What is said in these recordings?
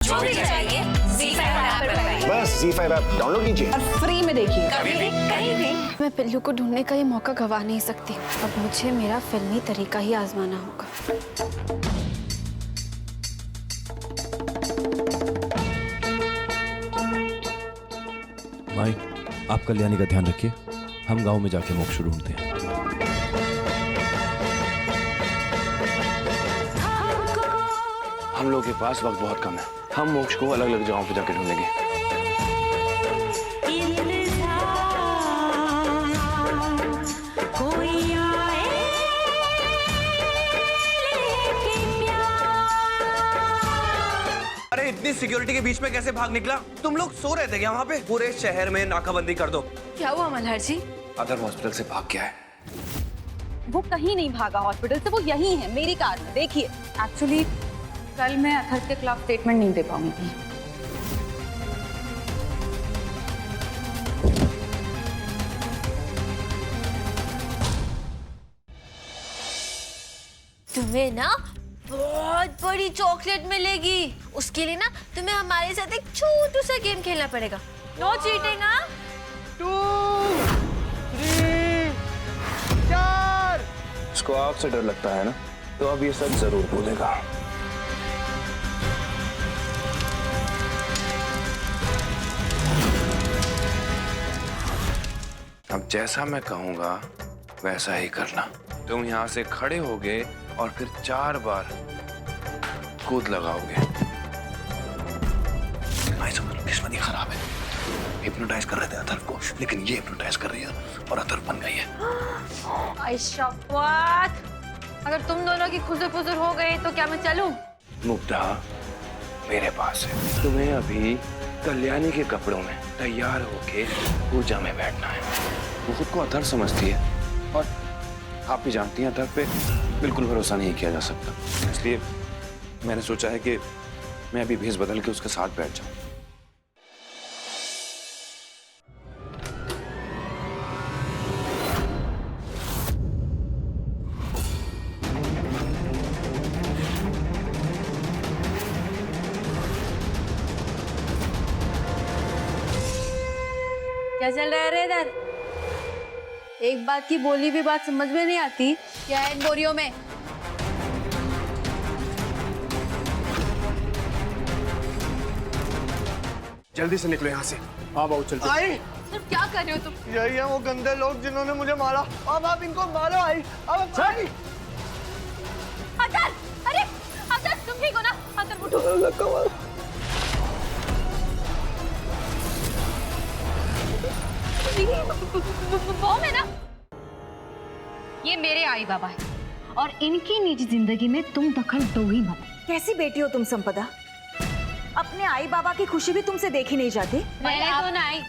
जो भी चाहिए ZEE5 ऐप पर पाइए। बस ZEE5 ऐप डाउनलोड कीजिए और फ्री में देखिए। कभी भी कहीं भी। मैं पिल्लू को ढूंढने का ये मौका गवा नहीं सकती। अब मुझे मेरा फिल्मी तरीका ही आजमाना होगा। माई, आप कल्याणी का ध्यान रखिए, हम गांव में जाके मोक्ष ढूंढते हैं। हम लोग के पास वक्त बहुत कम है, हम मोक्ष को अलग अलग जगहों पे जाके ढूंढेंगे। अरे इतनी सिक्योरिटी के बीच में कैसे भाग निकला? तुम लोग सो रहे थे क्या वहाँ पे? पूरे शहर में नाकाबंदी कर दो। क्या हुआ मल्हार जी? अदर हॉस्पिटल से भाग गया है। वो कहीं नहीं भागा हॉस्पिटल से, वो यहीं है मेरी कार में। देखिए, एक्चुअली कल मैं अथर्व के खिलाफ स्टेटमेंट नहीं दे पाऊंगी। तुम्हें ना बहुत बड़ी चॉकलेट मिलेगी। उसके लिए ना तुम्हें हमारे साथ एक छोटू सा गेम खेलना पड़ेगा। No cheating. हाँ 2, 3, 4। इसको आग से डर लगता है ना, तो अब ये सब जरूर बोलेगा। अब जैसा मैं कहूंगा वैसा ही करना। तुम यहाँ से खड़े होगे और फिर 4 बार कूद लगाओगे। भाई साहब किस्मत ही खराब है। हिप्नोटाइज कर रहे थे अथर्व को, लेकिन ये हिप्नोटाइज कर रही है और अथर्व बन गई है। आयशावात, अगर तुम दोनों की खुजर फुजर हो गई तो क्या मैं चलूं? मुग्धा मेरे पास है। तुम्हें अभी कल्याणी के कपड़ों में तैयार होके पूजा में बैठना है। वो खुद को अथर्व समझती है और आप भी जानती हैं अथर्व पे बिल्कुल भरोसा नहीं किया जा सकता। इसलिए मैंने सोचा है कि मैं अभी भेष बदल के उसके साथ बैठ जाऊं। क्या चल रहा है रे इधर? एक बात की बोली भी बात समझ में नहीं आती। क्या है इन बोरियों में? जल्दी से निकलो यहाँ से। हाँ बाबू चलते। आई, तुम क्या कर रहे हो तुम? यही है वो गंदे लोग जिन्होंने मुझे मारा। अब आप इनको मारो। आई, अब आई। अतर, अरे अतर, तुम ठीक हो ना? अतर उठो। बॉम्ब है ना? ये मेरे आई बाबा है और इनकी निजी जिंदगी में तुम दखल दो ही मत। कैसी बेटी हो तुम संपदा? अपने आई बाबा की खुशी भी तुमसे देखी नहीं जाती? मैंने तो नहीं।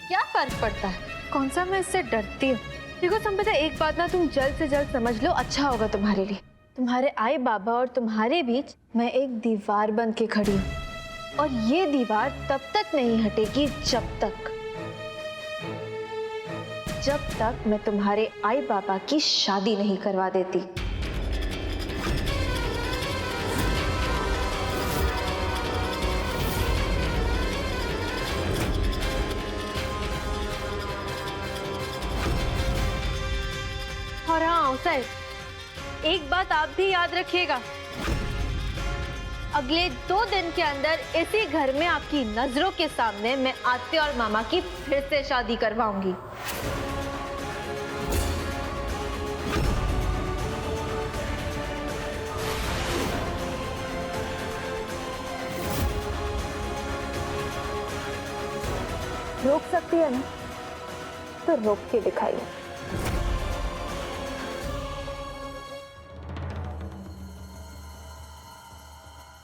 क्या फर्क पड़ता है? कौन सा मैं इससे डरती हूँ? देखो संपदा, एक बात ना तुम जल्द से जल्द समझ लो, अच्छा होगा तुम्हारे लिए। तुम्हारे आई बाबा और तुम्हारे बीच मैं एक दीवार बन के खड़ी हूँ और ये दीवार तब तक नहीं हटेगी जब तक मैं तुम्हारे आई बाबा की शादी नहीं करवा देती। और हाँ उसे एक बात आप भी याद रखिएगा, अगले 2 दिन के अंदर इसी घर में आपकी नजरों के सामने मैं आत्या और मामा की फिर से शादी करवाऊंगी। रोक सकती है ना, तो रोक के दिखाइए।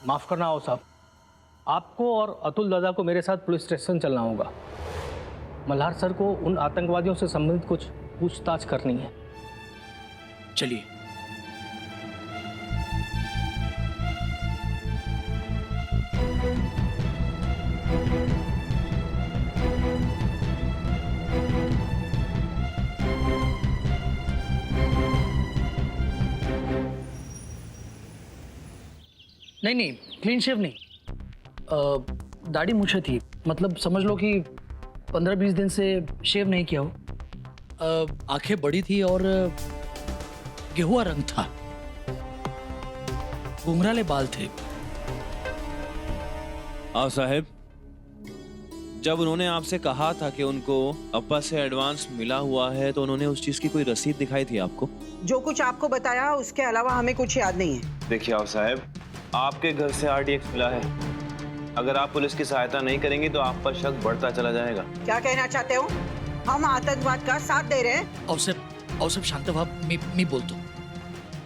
माफ करना हो साहब, आपको और अतुल दादा को मेरे साथ पुलिस स्टेशन चलना होगा। मल्हार सर को उन आतंकवादियों से संबंधित कुछ पूछताछ करनी है। चलिए। नहीं, क्लीन शेव नहीं, दाढ़ी मूछे थी, मतलब समझ लो कि 15-20 दिन से शेव नहीं किया हो। आंखें बड़ी थी और गेहुआ रंग था, घुंघराले बाल थे। आओ साहब, जब उन्होंने आपसे कहा था कि उनको अब्बा से एडवांस मिला हुआ है तो उन्होंने उस चीज की कोई रसीद दिखाई थी आपको? जो कुछ आपको बताया उसके अलावा हमें कुछ याद नहीं है। देखिए आओ साहब, आपके घर से RTX मिला है। अगर आप पुलिस की सहायता नहीं करेंगी तो आप पर शक बढ़ता चला जाएगा। क्या कहना चाहते हो? हम आतंकवाद का साथ दे रहे हैं? और सब शांत भाव मी बोलतो।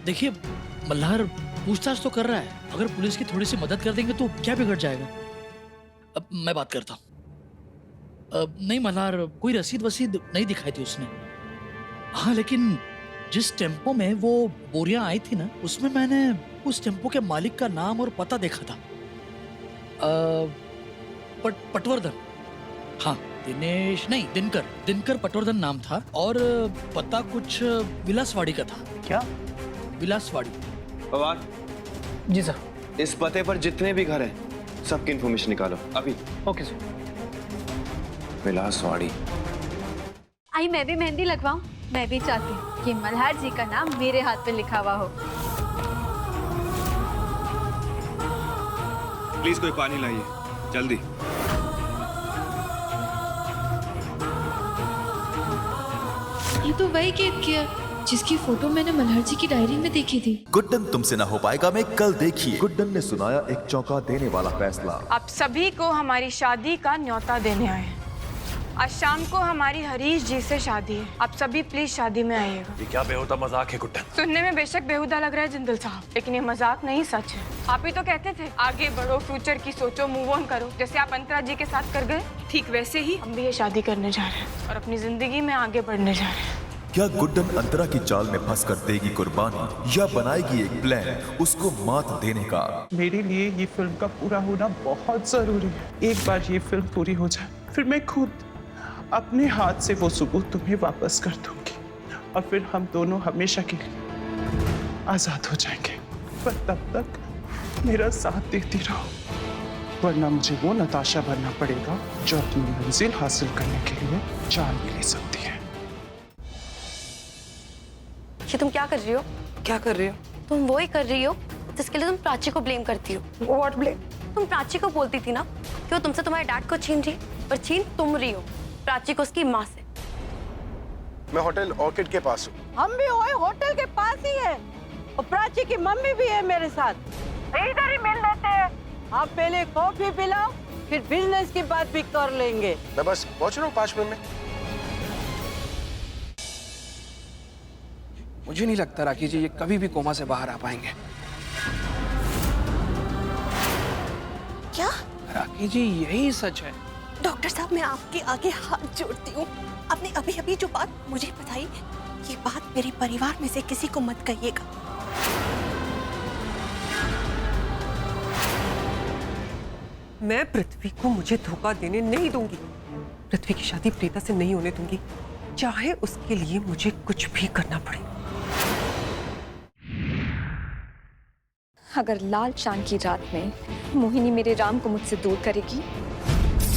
देखिए मल्हार पूछताछ तो कर रहा है, अगर पुलिस की थोड़ी सी मदद कर देंगे तो क्या बिगड़ जाएगा। अब मैं बात करता हूँ। नहीं मल्हार, कोई रसीद वसीद नहीं दिखाई थी उसने। हाँ लेकिन जिस टेम्पो में वो बोरियां आई थी ना, उसमें मैंने उस टेम्पो के मालिक का नाम और पता देखा था। पटवर्धन, हाँ दिनेश नहीं, दिनकर पटवर्धन नाम था और पता कुछ विलासवाड़ी का था। क्या? विलासवाड़ी। पवार जी सर। इस पते पर जितने भी घर हैं सबकी इन्फॉर्मेशन निकालो अभी। Okay sir. विलासवाड़ी। आई मैं भी मेहंदी लगवाऊं। मैं भी चाहती हूँ कि मल्हार जी का नाम मेरे हाथ पे लिखा हुआ हो। प्लीज कोई पानी लाइए, जल्दी। ये तो वही केक किया जिसकी फोटो मैंने मल्हार जी की डायरी में देखी थी। गुड्डन तुमसे ना हो पाएगा में कल देखिए। गुड्डन ने सुनाया एक चौंका देने वाला फैसला। आप सभी को हमारी शादी का न्योता देने आए हैं। आज शाम को हमारी हरीश जी से शादी है। आप सभी प्लीज शादी में आइएगा। ये क्या बेहुदा मजाक है गुड्डन? सुनने में बेशक बेहुदा लग रहा है जिंदल साहब, लेकिन ये मजाक नहीं, सच है। आप ही तो कहते थे आगे बढ़ो, फ्यूचर की सोचो, मूव ऑन करो। जैसे आप अंतरा जी के साथ कर गए, ठीक वैसे ही हम भी ये शादी करने जा रहे हैं और अपनी जिंदगी में आगे बढ़ने जा रहे हैं। क्या गुड्डन अंतरा की चाल में फंस कर देगी कुर्बानी या बनाएगी एक प्लान उसको मात देने का? मेरे लिए ये फिल्म का पूरा होना बहुत जरूरी है। एक बार ये फिल्म पूरी हो जाए, फिर मैं खुद अपने हाथ से वो सबूत तुम्हें वापस कर दूंगी और फिर हम दोनों हमेशा के लिए आजाद हो जाएंगे। पर तब तक मेरा साथ देती रहो, वरना मुझे वो नताशा बनना पड़ेगा जो अपनी मंजिल हासिल करने के लिए जान भी ले सकती है। ये तुम क्या कर रही हो? क्या कर रही हो? तुम वो ही कर रही हो जिसके लिए तुम प्राची को ब्लेम करती हो। What blame? तुम प्राची को बोलती थी ना कि वो तुमसे तुम्हारे डैड को छीन रही, पर छीन तुम रही हो प्राची को उसकी माँ से। मैं होटल ऑर्किड के पास हूँ। हम भी होटल के पास ही है और प्राची की मम्मी भी है मेरे साथ। इधर ही मिल लेते हैं। आप पहले कॉफी पिलाओ, फिर बिजनेस की बात भी कर लेंगे। मैं बस पहुँच रहा हूँ 5 मिनट में। मुझे नहीं लगता राखी जी ये कभी भी कोमा से बाहर आ पाएंगे। क्या? राखी जी यही सच है। डॉक्टर साहब मैं आपके आगे हाथ जोड़ती हूँ। आपने अभी अभी जो बात मुझे बताई, ये बात मेरे परिवार में से किसी को मत कहिएगा। मैं पृथ्वी को मुझे धोखा देने नहीं दूंगी। पृथ्वी की शादी प्रीता से नहीं होने दूंगी, चाहे उसके लिए मुझे कुछ भी करना पड़े। अगर लाल चांद की रात में मोहिनी मेरे राम को मुझसे दूर करेगी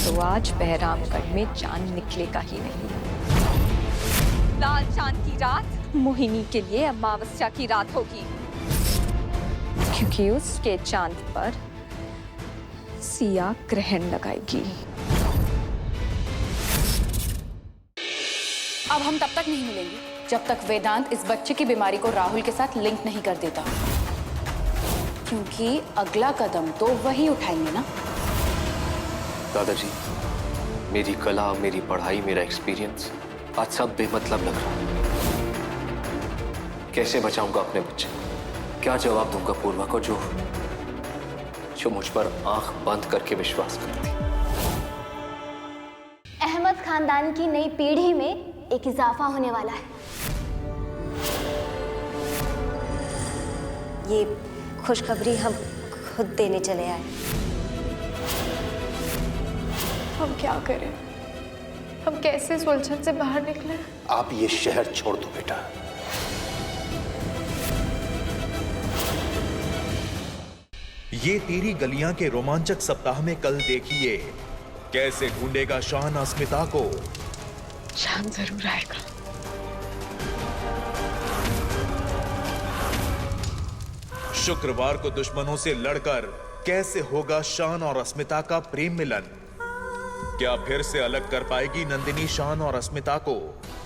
तो आज बहरामगढ़ में चांद निकलेगा ही नहीं। लाल चांद की रात मोहिनी के लिए अमावस्या की रात होगी, क्योंकि उसके चांद पर सिया ग्रहण लगाएगी। अब हम तब तक नहीं मिलेंगे जब तक वेदांत इस बच्चे की बीमारी को राहुल के साथ लिंक नहीं कर देता, क्योंकि अगला कदम तो वही उठाएंगे ना। दादाजी, मेरी कला, मेरी पढ़ाई, मेरा एक्सपीरियंस आज सब बेमतलब लग रहा है। कैसे बचाऊंगा अपने बच्चे? क्या जवाब दूंगा पूर्वा को जो मुझ पर आंख बंद करके विश्वास करती? अहमद खानदान की नई पीढ़ी में एक इजाफा होने वाला है। ये खुशखबरी हम खुद देने चले आए। हम क्या करें? हम कैसे इस उलझन से बाहर निकले? आप ये शहर छोड़ दो बेटा। ये तेरी गलियां के रोमांचक सप्ताह में कल देखिए कैसे ढूंढेगा शान अस्मिता को। शान जरूर आएगा। शुक्रवार को दुश्मनों से लड़कर कैसे होगा शान और अस्मिता का प्रेम मिलन। क्या फिर से अलग कर पाएगी नंदिनी शान और अस्मिता को?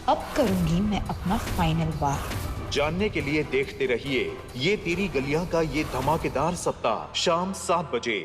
अब करूंगी मैं अपना फाइनल वार। जानने के लिए देखते रहिए ये तेरी गलियां का ये धमाकेदार सप्ताह शाम 7 बजे।